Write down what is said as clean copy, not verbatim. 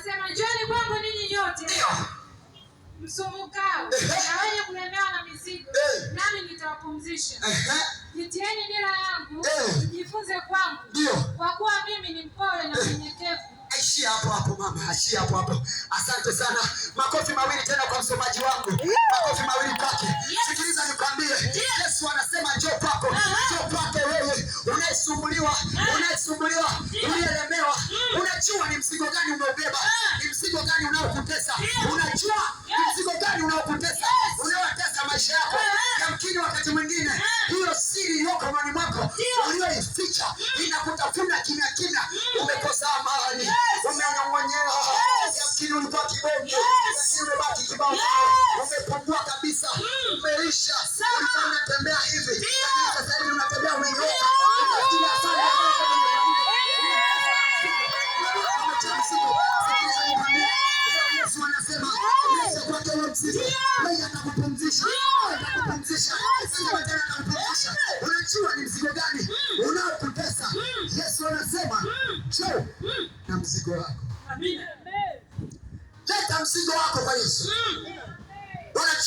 Anasema njooni kwangu ninyi nyote msumbukao na wenye kulemewa na mizigo, nami nitawapumzisha. Jitieni nira yangu, mjifunze kwangu, kwa kuwa mimi ni mpole na mnyenyekevu. Ashia hapo mama, ashia hapo. Asante sana. Makofi mawili tena kwa msomaji wangu. Makofi mawili kwake. Sikiliza nikwambie. Yesu anasema njoo kwako. Njoo kwako wewe unayesumbuliwa, unayelemewa. Unajua ni mzigo gani umeubeba? Ni mzigo gani unaokutesa? Unajua ni mzigo gani unaokutesa? Unawatesa maisha yako. Yamkini wakati mwingine hiyo siri iliyoko ndani mwako uliyoificha inakutafuna kimya. Umekosa amani. Umenyong'onyewa. Yamkini ulikuwa kibonge, lakini umebaki kibao. Umepungua kabisa. Umeisha. Ulikuwa unatembea hivi, lakini sasa hivi unatembea umenyoka. Yesu anasema kwake wewe mzigo, yeye atakupumzisha. Unajua ni mzigo gani unaokutesa? Yesu anasema njoo na mzigo wako. Amina. Leta mzigo wako kwa Yesu.